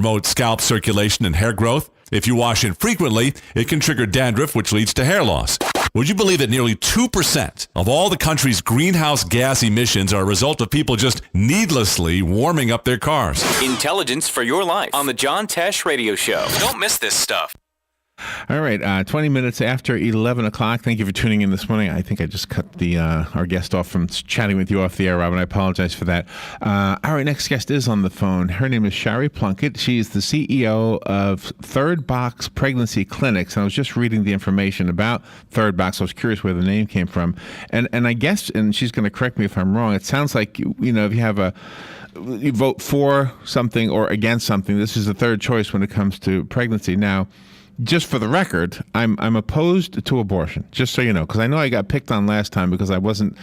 promote scalp circulation and hair growth. If you wash infrequently, it can trigger dandruff, which leads to hair loss. Would you believe that nearly 2% of all the country's greenhouse gas emissions are a result of people just needlessly warming up their cars? Intelligence for your life on the John Tesh Radio Show. Don't miss this stuff. All right, 20 minutes after 11 o'clock. Thank you for tuning in this morning. I think I just cut our guest off from chatting with you off the air, Robin. I apologize for that. Our next guest is on the phone. Her name is Shari Plunkett. She is the CEO of Third Box Pregnancy Clinics. And I was just reading the information about Third Box. I was curious where the name came from. And I guess, and she's going to correct me if I'm wrong, it sounds like, if you have you vote for something or against something, this is the third choice when it comes to pregnancy. Now, just for the record, I'm opposed to abortion, just so you know, because I know I got picked on last time because I wasn't,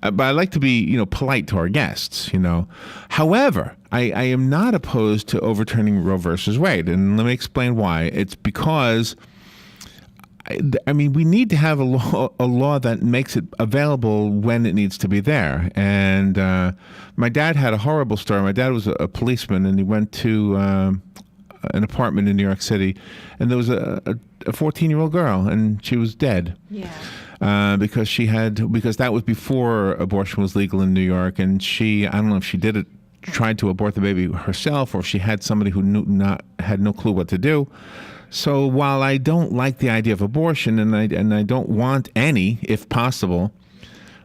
but I like to be, polite to our guests, However, I am not opposed to overturning Roe versus Wade, and let me explain why. It's because, we need to have a law that makes it available when it needs to be there. And my dad had a horrible story. My dad was a policeman, and he went to an apartment in New York City, and there was a 14-year-old girl, and she was dead. Yeah. Because that was before abortion was legal in New York, and I don't know if she tried to abort the baby herself, or if she had somebody who had no clue what to do. So while I don't like the idea of abortion, and I don't want any, if possible,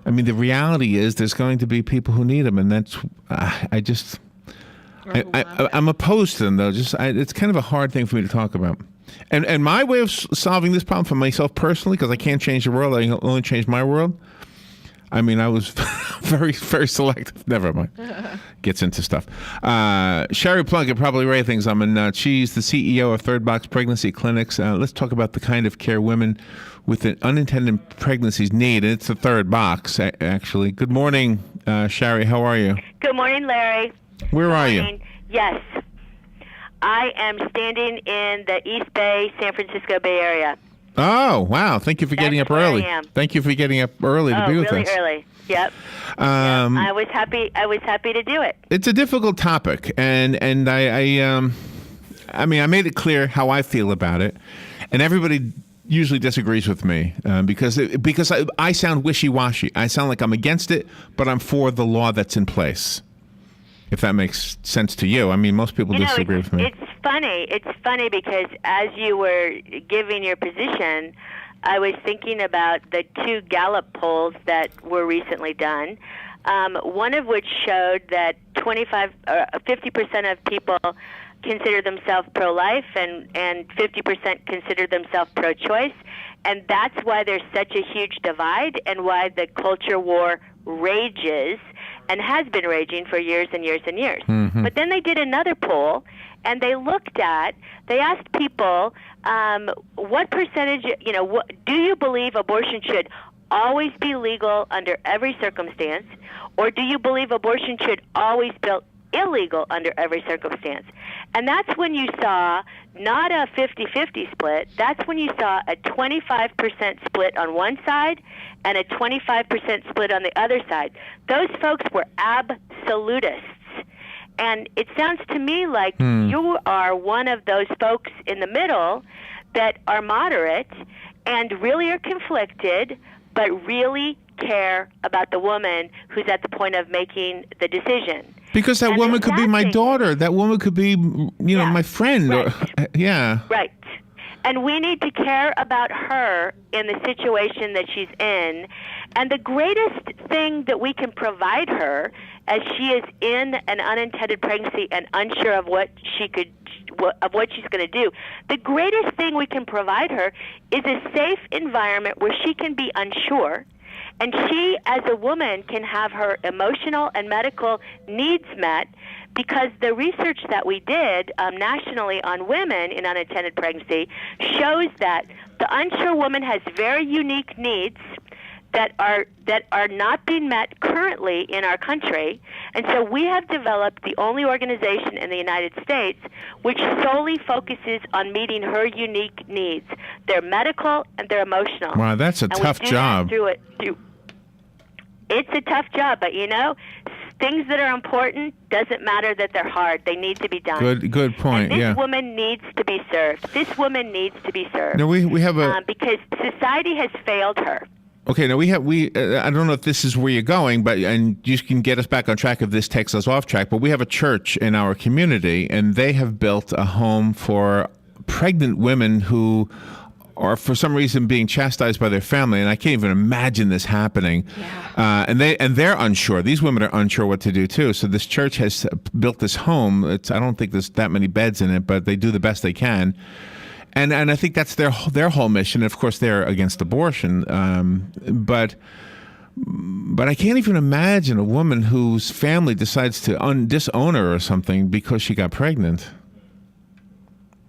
the reality is there's going to be people who need them, and that's I'm opposed to them, though. It's kind of a hard thing for me to talk about. And my way of solving this problem for myself personally, because I can't change the world, I can only change my world. I was very, very selective. Never mind. Gets into stuff. Shari Plunkett, probably ratings. She's the CEO of Third Box Pregnancy Clinics. Let's talk about the kind of care women with unintended pregnancies need. And it's the Third Box, actually. Good morning, Shari. How are you? Good morning, Larry. Where are you? Yes. I am standing in the East Bay, San Francisco Bay Area. Oh, wow. Thank you for getting up early. Thank you for getting up early to be with us. Really early. Yep. I was happy to do it. It's a difficult topic, and I made it clear how I feel about it, and everybody usually disagrees with me because I sound wishy-washy. I sound like I'm against it, but I'm for the law that's in place. If that makes sense to you. Most people disagree with me. It's funny because as you were giving your position, I was thinking about the two Gallup polls that were recently done, one of which showed that 50% of people consider themselves pro-life and 50% consider themselves pro-choice. And that's why there's such a huge divide and why the culture war rages and has been raging for years and years and years. Mm-hmm. But then they did another poll, and they asked people, what percentage, do you believe abortion should always be legal under every circumstance, or do you believe abortion should always be illegal under every circumstance? And that's when you saw not a 50-50 split. That's when you saw a 25% split on one side and a 25% split on the other side. Those folks were absolutists. And it sounds to me like you are one of those folks in the middle that are moderate and really are conflicted, but really care about the woman who's at the point of making the decision. Because that woman could be my daughter. That woman could be, my friend. Right. Right. And we need to care about her in the situation that she's in. And the greatest thing that we can provide her as she is in an unintended pregnancy and unsure of what she's going to do, the greatest thing we can provide her is a safe environment where she can be unsure. And she, as a woman, can have her emotional and medical needs met, because the research that we did nationally on women in unintended pregnancy shows that the unsure woman has very unique needs that are not being met currently in our country. And so we have developed the only organization in the United States which solely focuses on meeting her unique needs. They're medical and they're emotional. Wow, that's a tough job. It's a tough job, but things that are important doesn't matter that they're hard. They need to be done. Good point. And this woman needs to be served. This woman needs to be served. No, we have because society has failed her. Okay, now I don't know if this is where you're going, and you can get us back on track if this takes us off track, but we have a church in our community, and they have built a home for pregnant women who are for some reason being chastised by their family, and I can't even imagine this happening. Yeah. And they're unsure. These women are unsure what to do too. So this church has built this home. I don't think there's that many beds in it, but they do the best they can. And I think that's their whole mission. Of course, they're against abortion, but I can't even imagine a woman whose family decides to disown her or something because she got pregnant.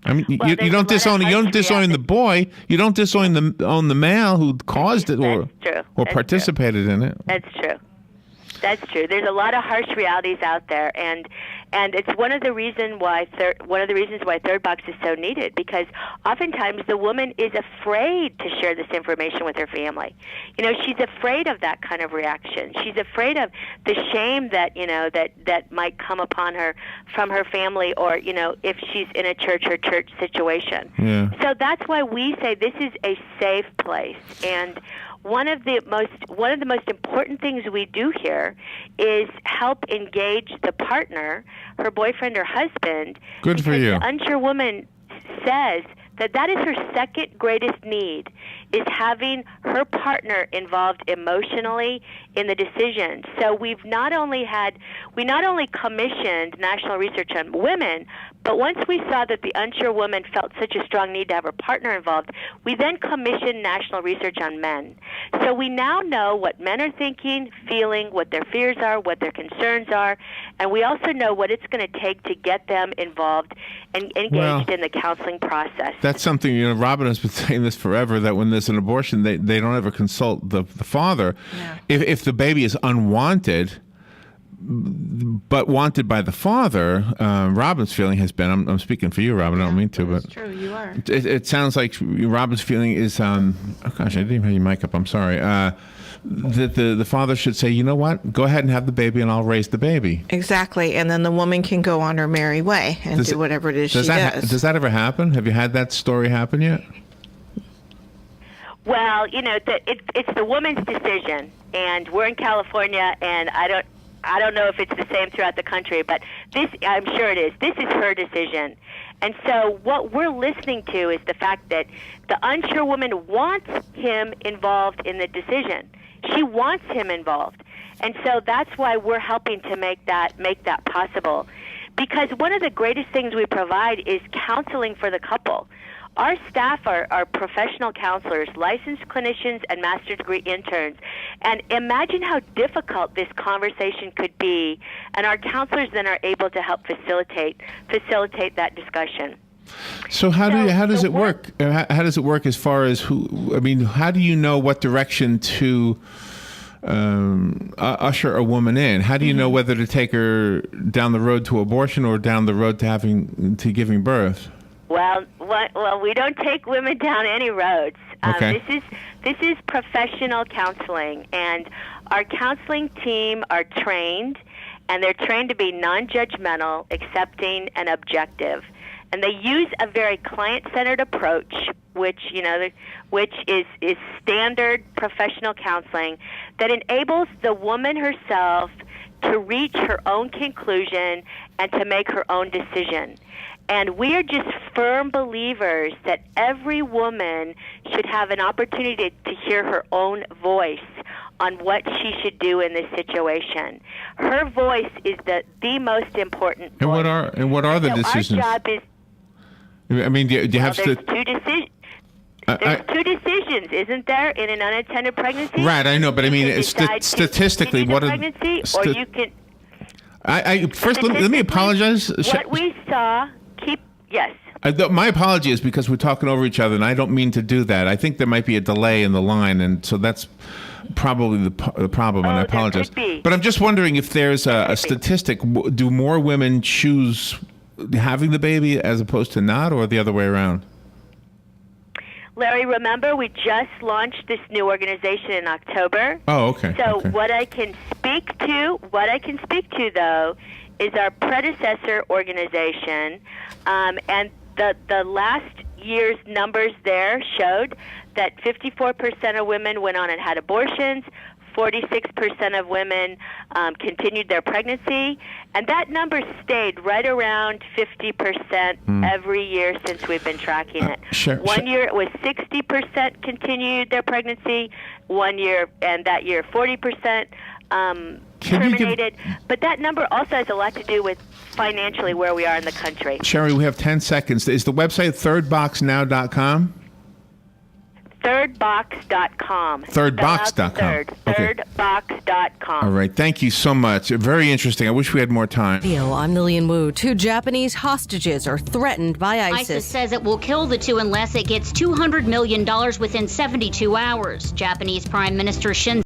I mean, you don't disown the boy. You don't disown the male who caused it or participated in it. That's true. That's true. There's a lot of harsh realities out there, and it's one of the reasons why Third Box is so needed, because oftentimes the woman is afraid to share this information with her family. She's afraid of that kind of reaction. She's afraid of the shame that that might come upon her from her family, or if she's in a church or church situation. Yeah. So that's why we say this is a safe place. And one of the most important things we do here is help engage the partner, her boyfriend or husband. Good for you. The unsure woman says that is her second greatest need, is having her partner involved emotionally in the decision. So we not only commissioned national research on women, but once we saw that the unsure woman felt such a strong need to have her partner involved, we then commissioned national research on men. So we now know what men are thinking, feeling, what their fears are, what their concerns are, and we also know what it's going to take to get them involved and engaged in the counseling process. That's something, Robin has been saying this forever, that when there's an abortion, they don't ever consult the father. Yeah. If the baby is unwanted, but wanted by the father, Robin's feeling has been, I'm speaking for you, Robin, I don't mean to, but it's true, you are. It sounds like Robin's feeling is, oh gosh, I didn't even have your mic up, I'm sorry, that the father should say, you know what, go ahead and have the baby and I'll raise the baby. Exactly, and then the woman can go on her merry way and do whatever it is she does. Does that ever happen? Have you had that story happen yet? Well, it's the woman's decision, and we're in California, and I don't know if it's the same throughout the country, but I'm sure it is. This is her decision. And so what we're listening to is the fact that the unsure woman wants him involved in the decision. She wants him involved. And so that's why we're helping to make that possible. Because one of the greatest things we provide is counseling for the couple. Our staff are professional counselors, licensed clinicians, and master's degree interns. And imagine how difficult this conversation could be, and our counselors then are able to help facilitate that discussion. So how does it work? How does it work as far as how do you know what direction to usher a woman in? How do you know whether to take her down the road to abortion or down the road to giving birth? Well, we don't take women down any roads. Okay. This is professional counseling, and our counseling team are trained, and they're trained to be non-judgmental, accepting, and objective. And they use a very client-centered approach, which is standard professional counseling that enables the woman herself to reach her own conclusion and to make her own decision. And we are just firm believers that every woman should have an opportunity to hear her own voice on what she should do in this situation. Her voice is the most important voice. And what are the decisions? Our job is. I mean, do you have there's two decisions. There's two decisions, isn't there, in an unattended pregnancy? Right, I know, but I mean, statistically, what are pregnancy, or you can. First, let me apologize. What we saw. Yes. My apology is because we're talking over each other, and I don't mean to do that. I think there might be a delay in the line, and so that's probably the problem, and I apologize. Could be. But I'm just wondering if there's a statistic. Do more women choose having the baby as opposed to not, or the other way around? Larry, remember we just launched this new organization in October. Oh, okay. So okay. what I can speak to though is our predecessor organization, and the last year's numbers there showed that 54% of women went on and had abortions, 46% of women continued their pregnancy, and that number stayed right around 50% every year since we've been tracking it. One year it was 60% continued their pregnancy, one year, and that year 40% terminated. But that number also has a lot to do with financially where we are in the country. Shari, we have 10 seconds. Is the website thirdboxnow.com? Thirdbox.com. Thirdbox.com. Thirdbox.com. All right. Thank you so much. Very interesting. I wish we had more time. I'm Lillian Wu. 2 Japanese hostages are threatened by ISIS says it will kill the 2 unless it gets $200 million within 72 hours. Japanese Prime Minister Shinzo